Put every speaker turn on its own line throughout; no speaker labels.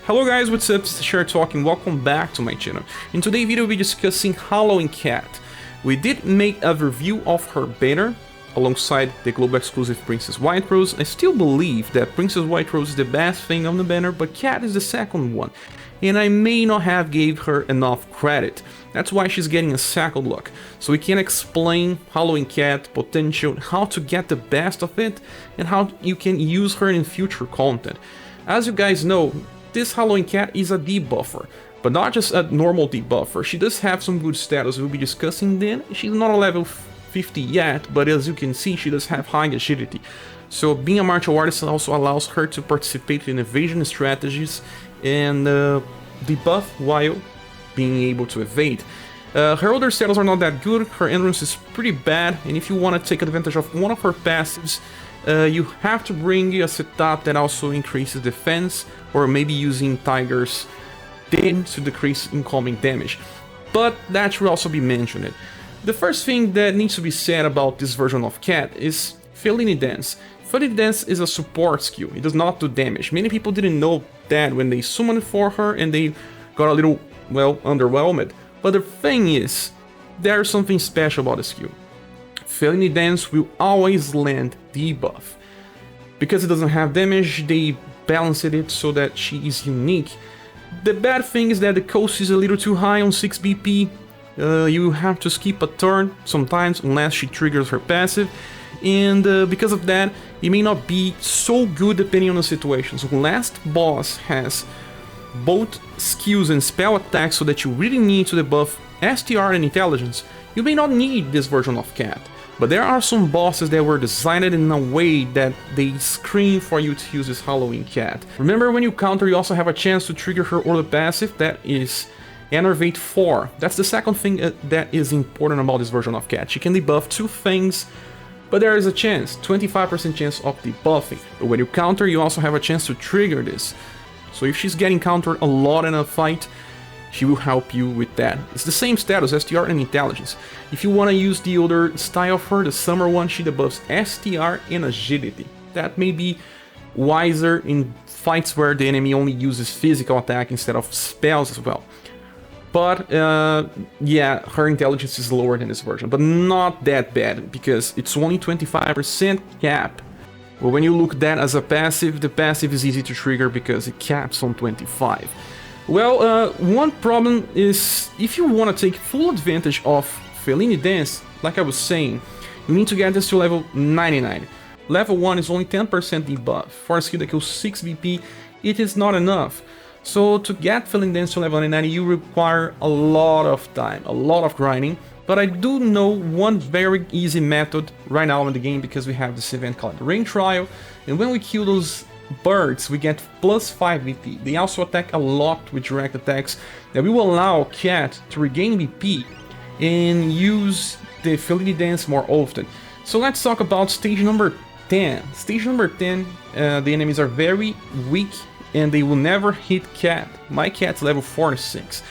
Hello guys, what's up? It's STR talking. Welcome back to my channel. In today's video we'll be discussing Halloween Cat. We did make a review of her banner alongside the global exclusive Princess White Rose. I still believe that Princess White Rose is the best thing on the banner, but Cat is the second one. And I may not have gave her enough credit. That's why she's getting a second look. So we can explain Halloween Cat potential, how to get the best of it, and how you can use her in future content. As you guys know, this Halloween Cat is a debuffer, but not just a normal debuffer. She does have some good status we'll be discussing then. She's not a level 50 yet, but as you can see, she does have high agility. So being a martial artist also allows her to participate in evasion strategies and debuff while being able to evade. Her other status are not that good, her endurance is pretty bad, and if you want to take advantage of one of her passives, you have to bring a setup that also increases defense, or maybe using Tiger's Den to decrease incoming damage. But that should also be mentioned. The first thing that needs to be said about this version of Cat is Feline Dance. Feline Dance is a support skill, it does not do damage. Many people didn't know that when they summoned for her and they got a little, well, underwhelmed. But the thing is, there's something special about the skill. Feline Dance will always land debuff. Because it doesn't have damage, they balanced it so that she is unique. The bad thing is that the cost is a little too high on 6 BP. You have to skip a turn sometimes unless she triggers her passive. And because of that, it may not be so good depending on the situation. So last boss has both skills and spell attacks so that you really need to debuff STR and intelligence. You may not need this version of Cat. But there are some bosses that were designed in a way that they scream for you to use this Halloween Cat. Remember, when you counter, you also have a chance to trigger her other passive, that is Enervate 4. That's the second thing that is important about this version of Cat. She can debuff two things, but there is a chance, 25% chance of debuffing. But when you counter, you also have a chance to trigger this. So if she's getting countered a lot in a fight, she will help you with that. It's the same status, STR and intelligence. If you want to use the other style of her, the summer one, she debuffs STR and agility. That may be wiser in fights where the enemy only uses physical attack instead of spells as well. But yeah, her intelligence is lower than this version, but not that bad, because it's only 25% cap. But when you look at that as a passive, the passive is easy to trigger because it caps on 25. Well, one problem is, if you want to take full advantage of Feline Dance, like I was saying, you need to get this to level 99. Level 1 is only 10% debuff. For a skill that kills 6 BP, it is not enough. So to get Feline Dance to level 99, you require a lot of time, a lot of grinding. But I do know one very easy method right now in the game, because we have this event called the Rain Trial, and when we kill those birds, we get plus 5 BP. They also attack a lot with direct attacks that will allow Cat to regain BP and use the Feline Dance more often. So let's talk about stage number 10. Stage number 10, the enemies are very weak and they will never hit Cat. My Cat's level 46.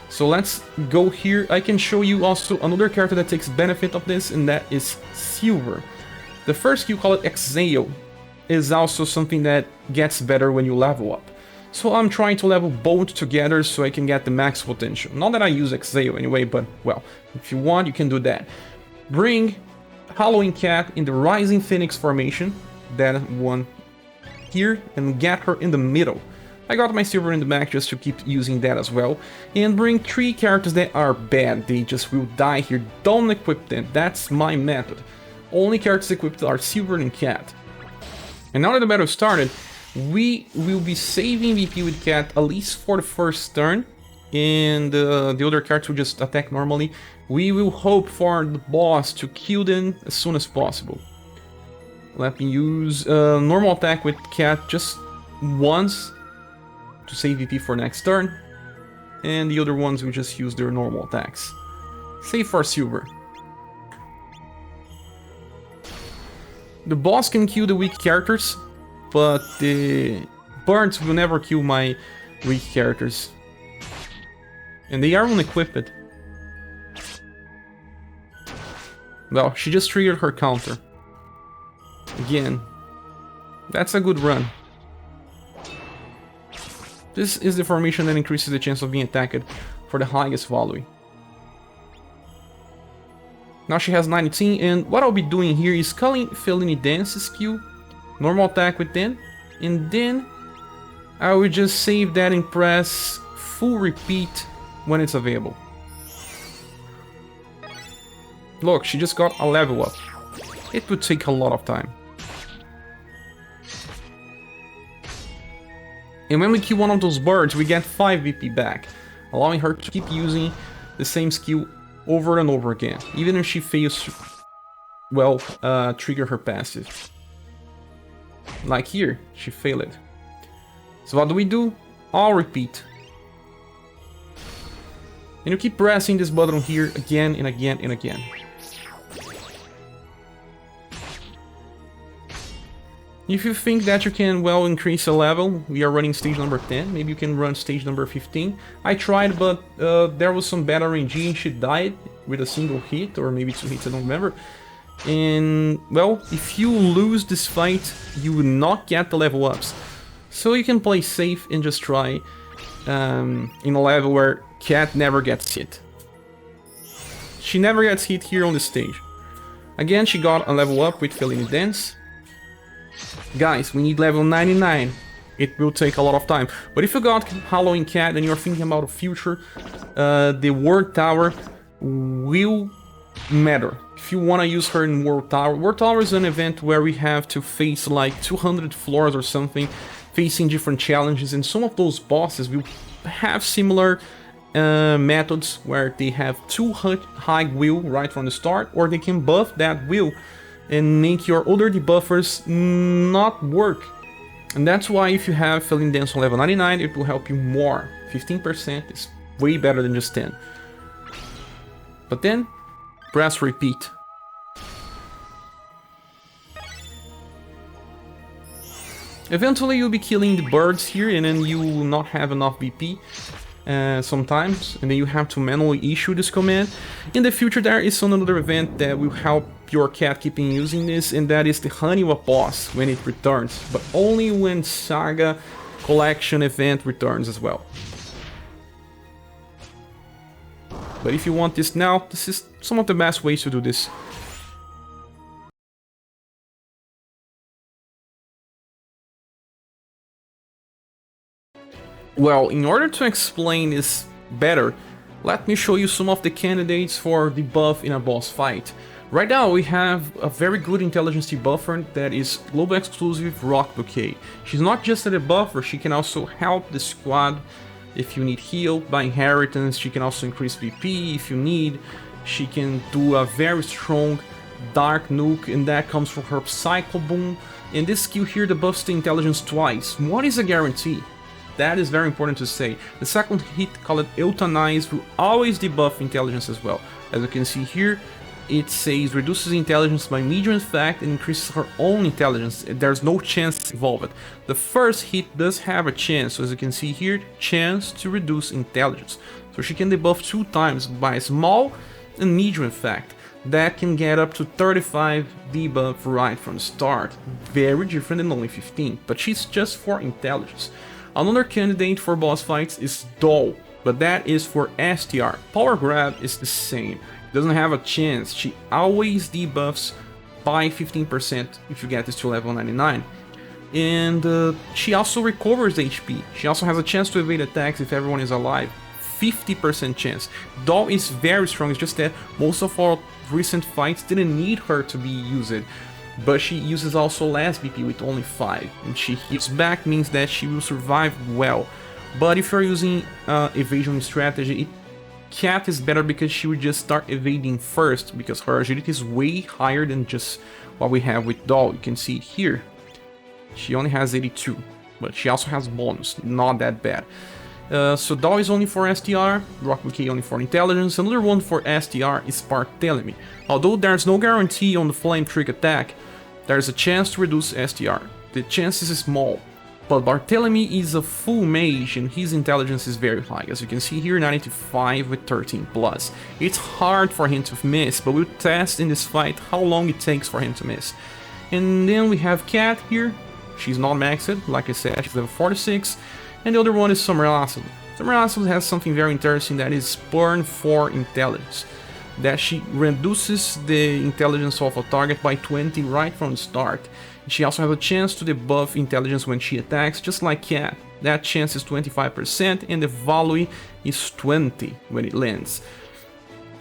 So let's go here. I can show you also another character that takes benefit of this, and that is Silver. The first skill, called Exhale, is also something that gets better when you level up. So I'm trying to level both together so I can get the max potential. Not that I use Exhale anyway, but well, if you want, you can do that. Bring Halloween Cat in the Rising Phoenix formation, that one here, and get her in the middle. I got my Silver in the back just to keep using that as well. And bring 3 characters that are bad, they just will die here. Don't equip them, that's my method. Only characters equipped are Silver and Cat. And now that the battle started, we will be saving VP with Cat at least for the first turn, and the other characters will just attack normally. We will hope for the boss to kill them as soon as possible. Let me use normal attack with Cat just once to save VP for next turn, and the other ones will just use their normal attacks. Save for Silver. The boss can kill the weak characters, but the birds will never kill my weak characters. And they are unequipped. Well, she just triggered her counter. Again, that's a good run. This is the formation that increases the chance of being attacked for the highest value. Now she has 19, and what I'll be doing here is calling Feline Dance skill, normal attack with 10, and then I will just save that and press full repeat when it's available. Look, she just got a level up. It would take a lot of time. And when we kill one of those birds, we get 5 VP back, allowing her to keep using the same skill over and over again, even if she fails to, well, trigger her passive. Like here, she failed. So what do? I'll repeat. And you keep pressing this button here again and again and again. If you think that you can, well, increase a level, we are running stage number 10, maybe you can run stage number 15. I tried, but there was some bad RNG and she died with a single hit, or maybe 2 hits, I don't remember. And, well, if you lose this fight, you will not get the level ups. So you can play safe and just try in a level where Cat never gets hit. She never gets hit here on the stage. Again, she got a level up with Feline Dance. Guys, we need level 99. It will take a lot of time. But if you got Halloween Cat and you're thinking about the future, the World Tower will matter. If you want to use her in World Tower is an event where we have to face like 200 floors or something, facing different challenges, and some of those bosses will have similar methods where they have too high will right from the start, or they can buff that will and make your other debuffers not work. And that's why if you have Feline Dance on level 99, it will help you more. 15% is way better than just 10. But then, press repeat. Eventually you'll be killing the birds here, and then you will not have enough BP sometimes, and then you have to manually issue this command. In the future there is another event that will help your cat keeping using this, and that is the Haniwa boss when it returns, but only when SaGa collection event returns as well. But if you want this now, this is some of the best ways to do this. Well, in order to explain this better, let me show you some of the candidates for debuff in a boss fight. Right now we have a very good intelligence debuffer that is global exclusive Rock Bouquet. She's not just a debuffer, she can also help the squad if you need heal. By inheritance, she can also increase BP if you need. She can do a very strong Dark Nuke, and that comes from her Psycho Boom. And this skill here debuffs the intelligence twice. What is a guarantee? That is very important to say. The second hit, called Euthanize, will always debuff intelligence as well. As you can see here, it says reduces intelligence by medium effect and increases her own intelligence. There's no chance involved. The first hit does have a chance, so as you can see here, chance to reduce intelligence. So she can debuff 2 times by small and medium effect. That can get up to 35 debuff right from the start. Very different than only 15, but she's just for intelligence. Another candidate for boss fights is Doll, but that is for STR. Power Grab is the same. Doesn't have a chance. She always debuffs by 15% if you get this to level 99. And she also recovers HP. She also has a chance to evade attacks if everyone is alive. 50% chance. Doll is very strong, it's just that most of our recent fights didn't need her to be used. But she uses also less BP with only 5, and she heals back, means that she will survive well. But if you're using evasion strategy, Cat is better because she would just start evading first, because her agility is way higher than just what we have with Doll. You can see it here. She only has 82, but she also has bonus, not that bad. So Doll is only for STR, Rock Bouquet only for intelligence. Another one for STR is Barthélemy. Although there's no guarantee on the Flame Trick attack, there's a chance to reduce STR. The chance is small, but Barthélemy is a full mage and his intelligence is very high. As you can see here, 95 with 13 plus. It's hard for him to miss, but we'll test in this fight how long it takes for him to miss. And then we have Cat here. She's not maxed, like I said, she's level 46. and the other one is SummerAssault. SummerAssault has something very interesting, that is Burn for Intelligence, that she reduces the intelligence of a target by 20 right from the start. She also has a chance to debuff intelligence when she attacks, just like Cat. That chance is 25% and the value is 20 when it lands.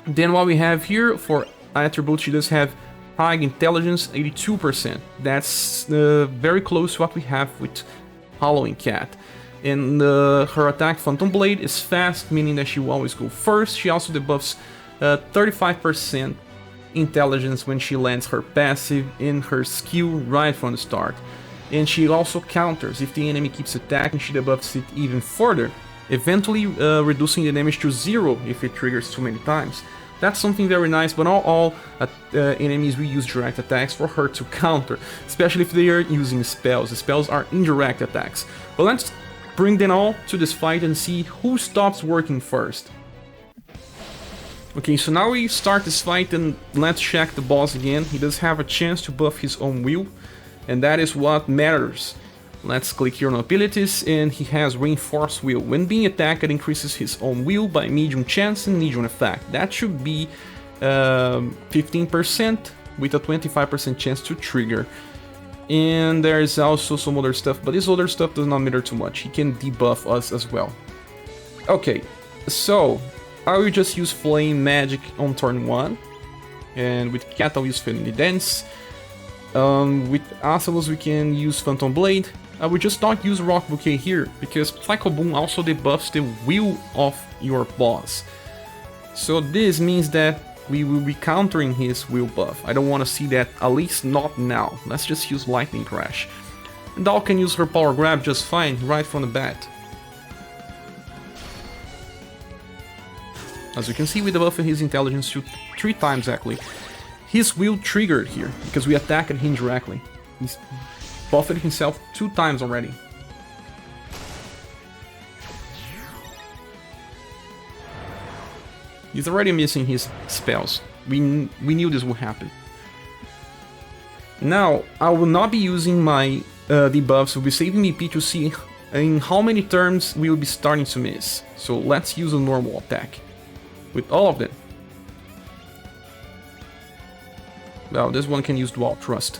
Then what we have here for attributes, she does have high intelligence, 82%. That's very close to what we have with Halloween Cat. And her attack Phantom Blade is fast, meaning that she will always go first. She also debuffs 35% intelligence when she lands her passive in her skill right from the start. And she also counters if the enemy keeps attacking, she debuffs it even further, eventually reducing the damage to 0 if it triggers too many times. That's something very nice, but not all enemies will use direct attacks for her to counter, especially if they are using spells. The spells are indirect attacks. But let's bring them all to this fight and see who stops working first. Okay, so now we start this fight and let's check the boss again. He does have a chance to buff his own will, and that is what matters. Let's click here on abilities, and he has Reinforced Will. When being attacked, it increases his own will by medium chance and medium effect. That should be 15% with a 25% chance to trigger. And there is also some other stuff, but this other stuff does not matter too much. He can debuff us as well. Okay, so I will just use Flame Magic on turn 1. And with Cat I'll use Felony Dance. With Asalos we can use Phantom Blade. I will just not use Rock Bouquet here, because Psycho Boom also debuffs the will of your boss. So this means that we will be countering his will buff. I don't want to see that, at least not now. Let's just use Lightning Crash. And Doll can use her Power Grab just fine, right from the bat. As you can see, we debuffed his intelligence to 3 times actually. His will triggered here, because we attacked him directly. He's buffed himself 2 times already. He's already missing his spells. We knew this would happen. Now, I will not be using my debuffs. We'll be saving BP to see in how many turns we will be starting to miss. So let's use a normal attack with all of them. Well, this one can use Dual Thrust.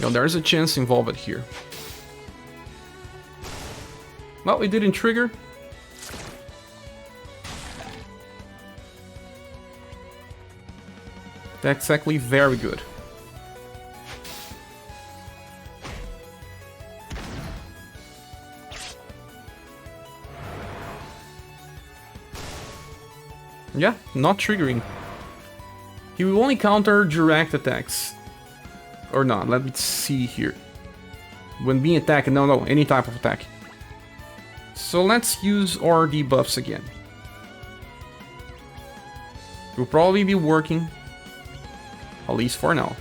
Well, there's a chance involved here. Well, it didn't trigger. That's actually very good. Yeah, not triggering. He will only counter direct attacks. Or not, let me see here. When being attacked, no, any type of attack. So let's use our debuffs again. Will probably be working, at least for now.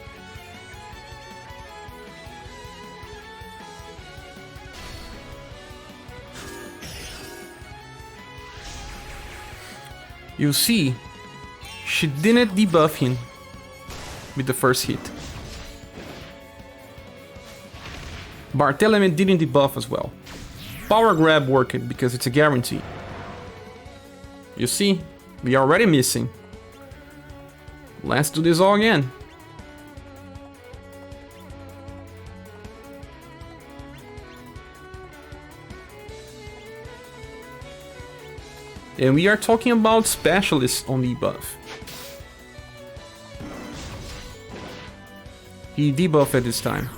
You see, she didn't debuff him with the first hit. Barthélemy didn't debuff as well. Power Grab worked because it's a guarantee. You see, we are already missing. Let's do this all again. And we are talking about specialists on debuff. He debuffed at this time.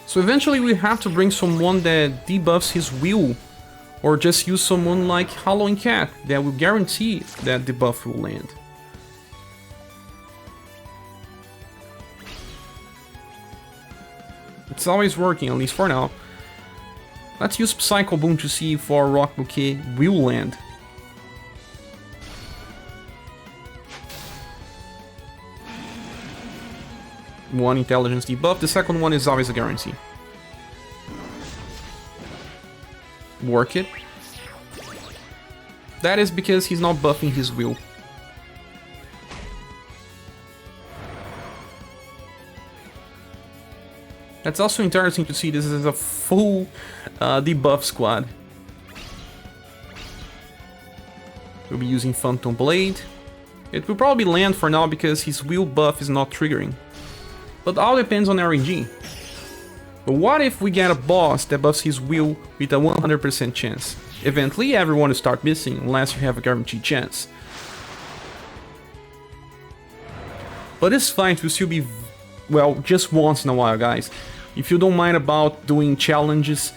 So eventually we have to bring someone that debuffs his will, or just use someone like Halloween Cat that will guarantee that debuff will land. It's always working, at least for now. Let's use Psycho Boom to see if our Rock Bouquet will land. One intelligence debuff, the second one is always a guarantee. Work it. That is because he's not buffing his will. That's also interesting to see this is a full debuff squad. We'll be using Phantom Blade. It will probably land for now because his will buff is not triggering. But all depends on RNG. But what if we get a boss that buffs his will with a 100% chance? Eventually everyone will start missing unless you have a guaranteed chance. But this fight will still be, well, just once in a while, guys. If you don't mind about doing challenges,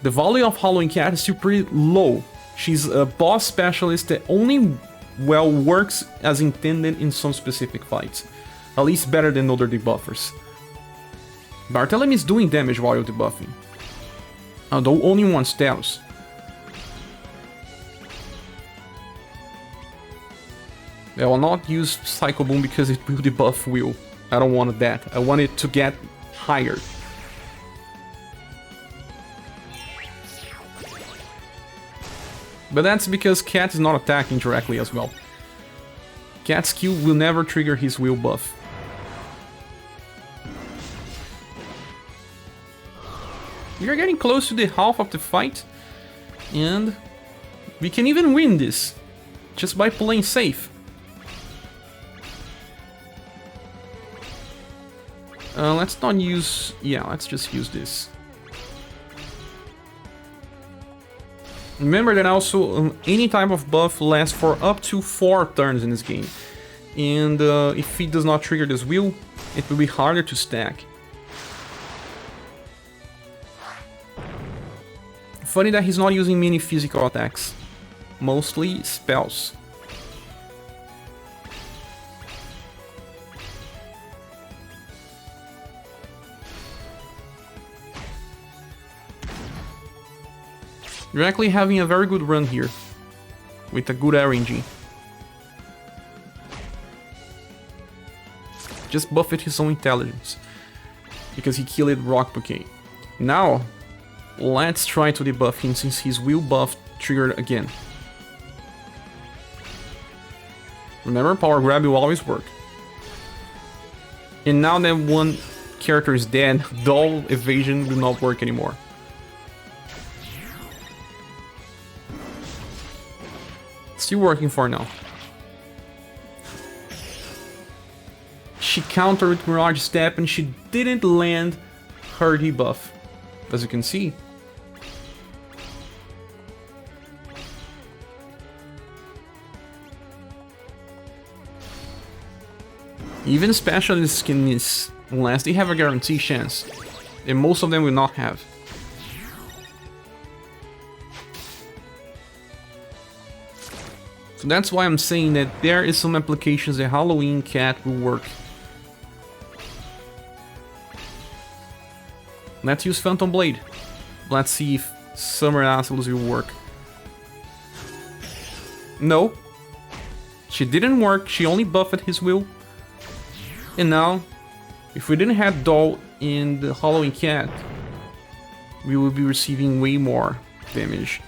the value of Halloween Cat is still pretty low. She's a boss specialist that only, well, works as intended in some specific fights. At least better than other debuffers. Barthélemy is doing damage while debuffing, although only one status. I will not use Psycho Boom because it will debuff will. I don't want that. I want it to get higher. But that's because Cat is not attacking directly as well. Cat's Q will never trigger his will buff. We are getting close to the half of the fight, and we can even win this just by playing safe. Let's not use... yeah, let's just use this. Remember that also any type of buff lasts for up to 4 turns in this game. And if it does not trigger this wheel, it will be harder to stack. Funny that he's not using many physical attacks. Mostly spells. You're actually having a very good run here, with a good RNG. Just buffed his own intelligence, because he killed Rock Bouquet. Now, let's try to debuff him since his will buff triggered again. Remember, Power Grab will always work. And now that one character is dead, Dull Evasion will not work anymore. Still working for now. She countered with Mirage Step and she didn't land her debuff, as you can see. Even specialists can miss, unless they have a guaranteed chance, and most of them will not have. So that's why I'm saying that there is some applications that Halloween Cat will work. Let's use Phantom Blade. Let's see if Summer Assholes will work. No. She didn't work, she only buffed his will. And now, if we didn't have Doll in the Halloween Cat, we would be receiving way more damage.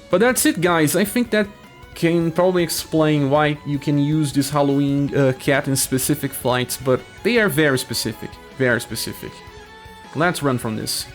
But that's it, guys. I think that can probably explain why you can use this Halloween Cat in specific fights, but they are very specific. Very specific. Let's run from this.